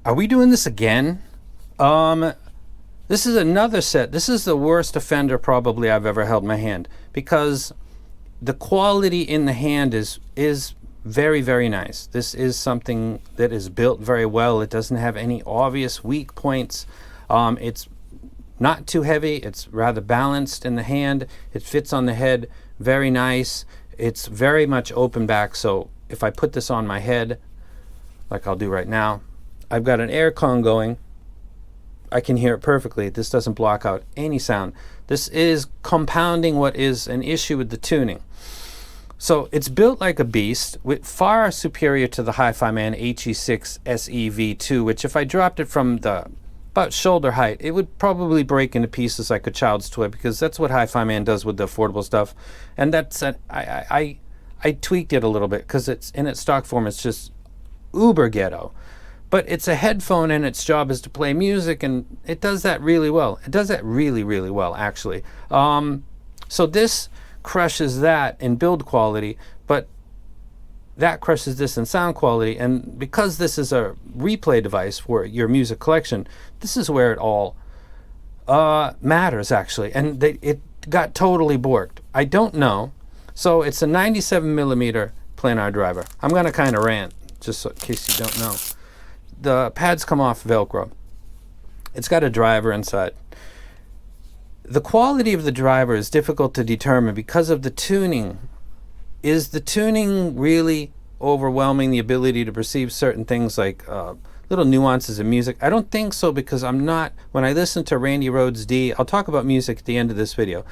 Are we doing this again? This is another set. This is the worst offender probably I've ever held in my hand, because the quality in the hand is very, very nice. This is something that is built very well. It doesn't have any obvious weak points. It's not too heavy. It's rather balanced in the hand. It fits on the head very nice. It's very much open back, so if I put this on my head, like I'll do right now, I've got an air con going. I can hear it perfectly. This doesn't block out any sound. This is compounding what is an issue with the tuning. So it's built like a beast, far superior to the Hi-Fi Man HE6 SEV2, which if I dropped it from the about shoulder height, it would probably break into pieces like a child's toy, because that's what Hi-Fi Man does with the affordable stuff. And that's I tweaked it a little bit because it's in its stock form. It's just uber ghetto, but it's a headphone and its job is to play music, and it does that really well. It does that really, really well, actually. So this crushes that in build quality, but that crushes this in sound quality. And because this is a replay device for your music collection, this is where it all matters, actually. And it got totally borked. I don't know. So it's a 97 millimeter planar driver. I'm going to kind of rant, just in case you don't know. The pads come off Velcro. It's got a driver inside. The quality of the driver is difficult to determine because of the tuning. Is the tuning really overwhelming the ability to perceive certain things like little nuances in music? I don't think so, because I'm not, when I listen to Randy Rhoads D, I'll talk about music at the end of this video.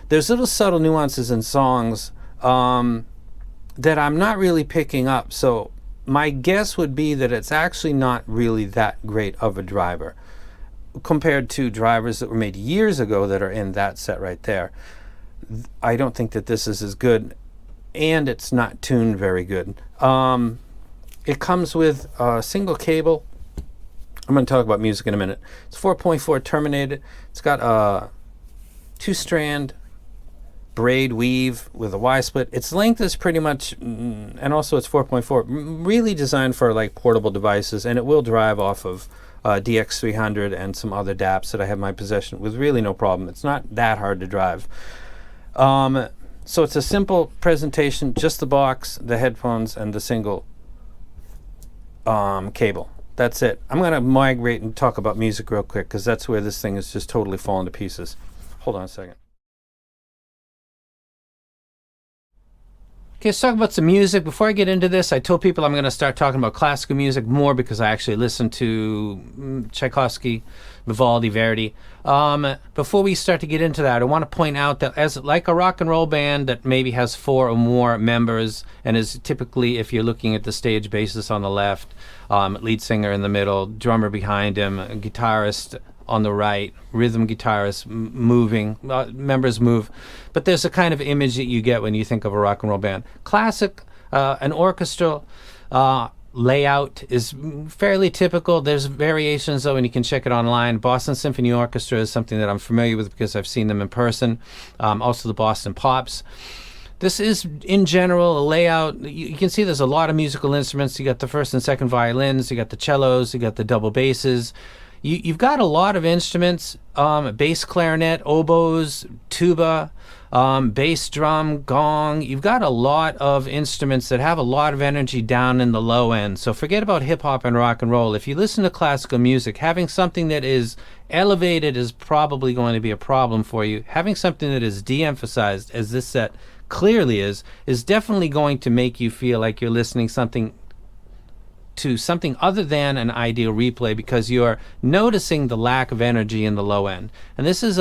There's little subtle nuances in songs that I'm not really picking up. So my guess would be that it's actually not really that great of a driver compared to drivers that were made years ago that are in that set right there. I don't think that this is as good, and it's not tuned very good. It comes with a single cable. I'm going to talk about music in a minute. It's 4.4 terminated. It's got a 2-strand braid weave with a Y-split. Its length is pretty much, and also it's 4.4, really designed for like portable devices, and it will drive off of DX300 and some other DAPs that I have in my possession with really no problem. It's not that hard to drive. So it's a simple presentation, just the box, the headphones, and the single cable. That's it. I'm going to migrate and talk about music real quick, because that's where this thing is just totally falling to pieces. Hold on a second. Okay, let's talk about some music. Before I get into this, I told people I'm going to start talking about classical music more because I actually listen to Tchaikovsky, Vivaldi, Verdi. Before we start to get into that, I want to point out that as like a rock and roll band that maybe has 4 or more members and is typically, if you're looking at the stage, bassist on the left, lead singer in the middle, drummer behind him, a guitarist on the right, rhythm guitarist moving, members move. But there's a kind of image that you get when you think of a rock and roll band. Classic, an orchestral layout is fairly typical. There's variations though, and you can check it online. Boston Symphony Orchestra is something that I'm familiar with because I've seen them in person. Also the Boston Pops. This is, in general, a layout. You can see there's a lot of musical instruments. You got the first and second violins, you got the cellos, you got the double basses. You've got a lot of instruments, bass clarinet, oboes, tuba, bass drum, gong. You've got a lot of instruments that have a lot of energy down in the low end. So forget about hip-hop and rock and roll. If you listen to classical music, having something that is elevated is probably going to be a problem for you. Having something that is de-emphasized, as this set clearly is definitely going to make you feel like you're listening to something other than an ideal replay, because you're noticing the lack of energy in the low end. And this is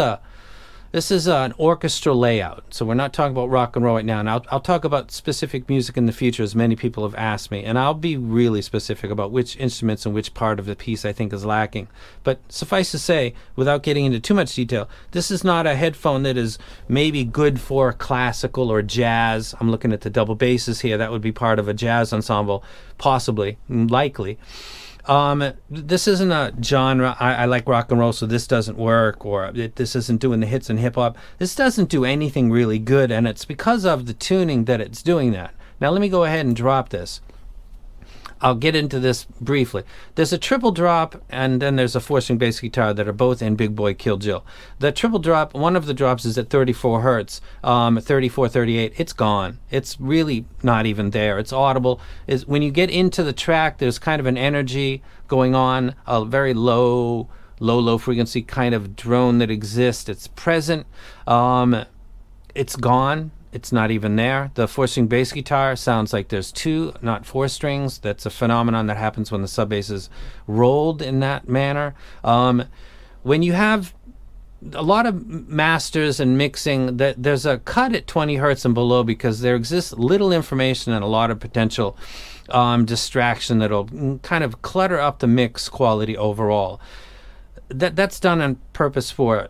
an orchestral layout, so we're not talking about rock and roll right now. And I'll talk about specific music in the future, as many people have asked me, and I'll be really specific about which instruments and which part of the piece I think is lacking. But suffice to say, without getting into too much detail, this is not a headphone that is maybe good for classical or jazz. I'm looking at the double basses here. That would be part of a jazz ensemble, possibly, likely. This isn't a genre. I like rock and roll, so this doesn't work, or this isn't doing the hits in hip-hop. This doesn't do anything really good, and it's because of the tuning that it's doing that. Now let me go ahead and drop this. I'll get into this briefly. There's a triple drop, and then there's a 4-string bass guitar that are both in Big Boy Kill Jill. The triple drop, one of the drops is at 34 hertz, 34, 38. It's gone. It's really not even there. It's audible. When you get into the track, there's kind of an energy going on, a very low frequency kind of drone that exists. It's present. It's gone. It's not even there. The 4-string bass guitar sounds like there's 2, not 4 strings. That's a phenomenon that happens when the sub bass is rolled in that manner. When you have a lot of masters and mixing, there's a cut at 20 hertz and below because there exists little information and a lot of potential distraction that'll kind of clutter up the mix quality overall. That's done on purpose for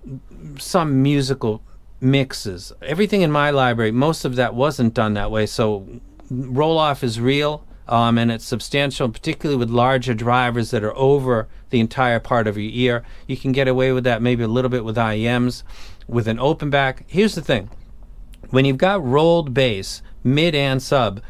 some musical mixes. Everything in my library, most of that wasn't done that way, so roll-off is real, and it's substantial, particularly with larger drivers that are over the entire part of your ear. You can get away with that maybe a little bit with IEMs. With an open back, here's the thing. When you've got rolled bass, mid and sub,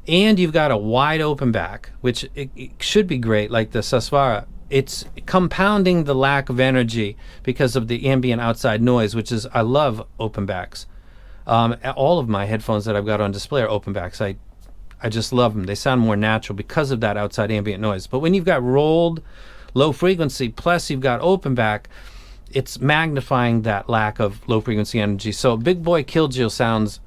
and you've got a wide open back, which it should be great, like the Sasvara, it's compounding the lack of energy because of the ambient outside noise, which is, I love open backs. All of my headphones that I've got on display are open backs. I just love them. They sound more natural because of that outside ambient noise. But when you've got rolled low frequency, plus you've got open back, it's magnifying that lack of low frequency energy. So Big Boy Kill Jill sounds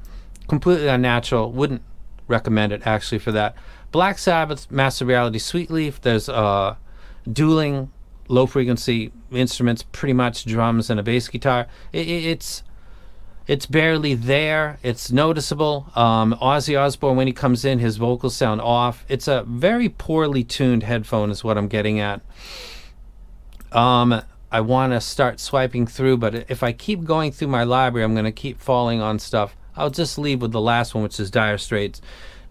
completely unnatural. Wouldn't recommend it actually for that. Black Sabbath, Master Reality, Sweet Leaf, there's dueling low frequency instruments, pretty much drums and a bass guitar. It's barely there. It's noticeable. Ozzy Osbourne, when he comes in, his vocals sound off. It's a very poorly tuned headphone is what I'm getting at. I want to start swiping through, but if I keep going through my library, I'm going to keep falling on stuff. I'll just leave with the last one, which is Dire Straits.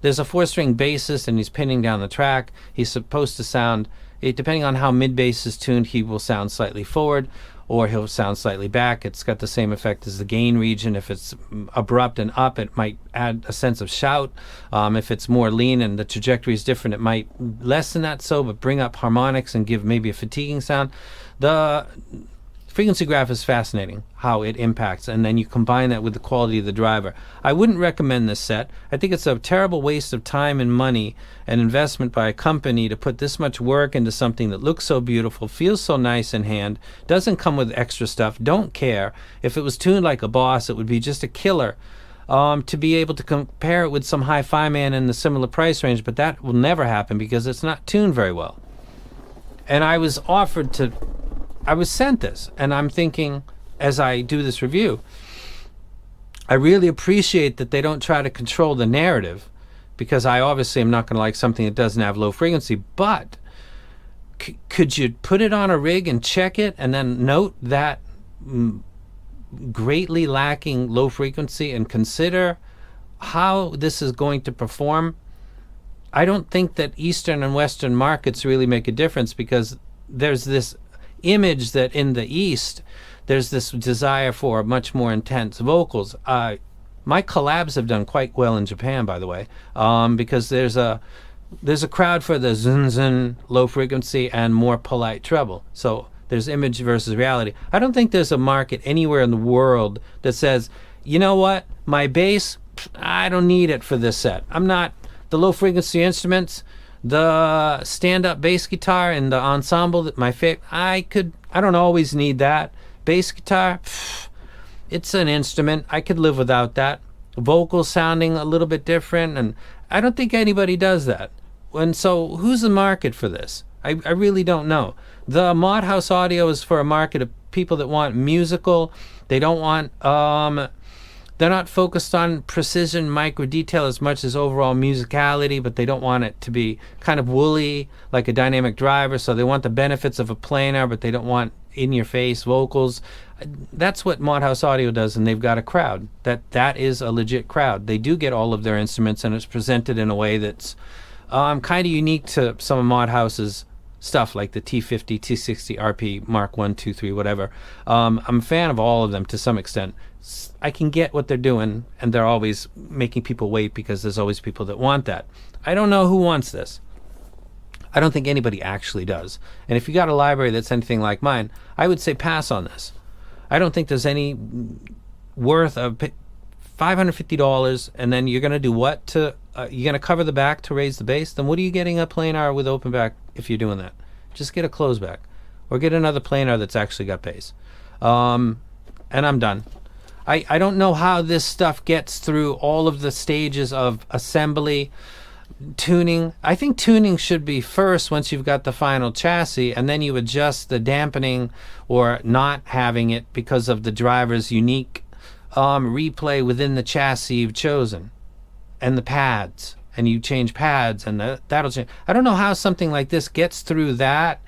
There's a 4-string bassist, and he's pinning down the track. He's supposed to sound, depending on how mid-bass is tuned, he will sound slightly forward or he'll sound slightly back. It's got the same effect as the gain region. If it's abrupt and up, it might add a sense of shout. If it's more lean and the trajectory is different, it might lessen that but bring up harmonics and give maybe a fatiguing sound. The frequency graph is fascinating, how it impacts, and then you combine that with the quality of the driver. I wouldn't recommend this set. I think it's a terrible waste of time and money and investment by a company to put this much work into something that looks so beautiful, feels so nice in hand, doesn't come with extra stuff, don't care. If it was tuned like a boss, it would be just a killer. To be able to compare it with some hi-fi man in the similar price range, but that will never happen because it's not tuned very well. And I was sent this, and I'm thinking, as I do this review, I really appreciate that they don't try to control the narrative, because I obviously am not going to like something that doesn't have low frequency, but could you put it on a rig and check it, and then note that greatly lacking low frequency and consider how this is going to perform? I don't think that Eastern and Western markets really make a difference, because there's this image that in the East there's this desire for much more intense vocals. My collabs have done quite well in Japan, by the way, because there's a crowd for the zun low frequency and more polite treble. So there's image versus reality. I don't think there's a market anywhere in the world that says, you know what, my bass, I don't need it for this set. I'm not the low frequency instruments, the stand-up bass guitar and the ensemble, that my favorite, I don't always need that. Bass guitar, it's an instrument. I could live without that. Vocals sounding a little bit different, and I don't think anybody does that. And so who's the market for this? I really don't know. The Mod House Audio is for a market of people that want musical. They don't want, they're not focused on precision micro detail as much as overall musicality, but they don't want it to be kind of woolly like a dynamic driver. So they want the benefits of a planar, but they don't want in-your-face vocals. That's what Mod House Audio does, and they've got a crowd. That is a legit crowd. They do get all of their instruments, and it's presented in a way that's kind of unique to some of Mod House's stuff, like the T50, T60, RP, Mark 1, 2, 3, whatever. I'm a fan of all of them to some extent. I can get what they're doing, and they're always making people wait because there's always people that want that. I don't know who wants this. I don't think anybody actually does. And if you got a library that's anything like mine, I would say pass on this. I don't think there's any worth of $550, and then you're going to do what to, you're going to cover the back to raise the bass? Then what are you getting a planar with open back if you're doing that? Just get a closed back, or get another planar that's actually got bass. And I'm done. I don't know how this stuff gets through all of the stages of assembly, tuning. I think tuning should be first once you've got the final chassis, and then you adjust the dampening or not having it because of the driver's unique replay within the chassis you've chosen, and the pads, and you change pads, and that'll change. I don't know how something like this gets through that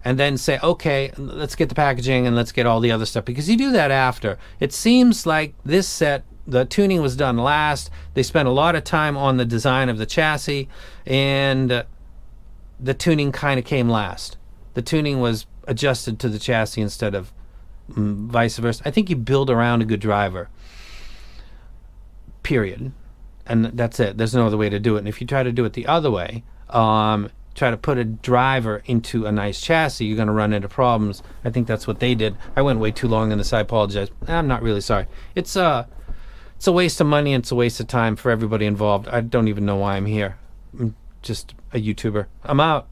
and then say, okay, let's get the packaging and let's get all the other stuff, because you do that after. It seems like this set, the tuning was done last. They spent a lot of time on the design of the chassis, and the tuning kind of came last. The tuning was adjusted to the chassis instead of vice versa. I think you build around a good driver, period. And that's it. There's no other way to do it. And if you try to do it the other way, try to put a driver into a nice chassis, you're going to run into problems. I think that's what they did. I went way too long on this. I apologize. I'm not really sorry. It's a waste of money, and it's a waste of time for everybody involved. I don't even know why I'm here. I'm just a YouTuber. I'm out.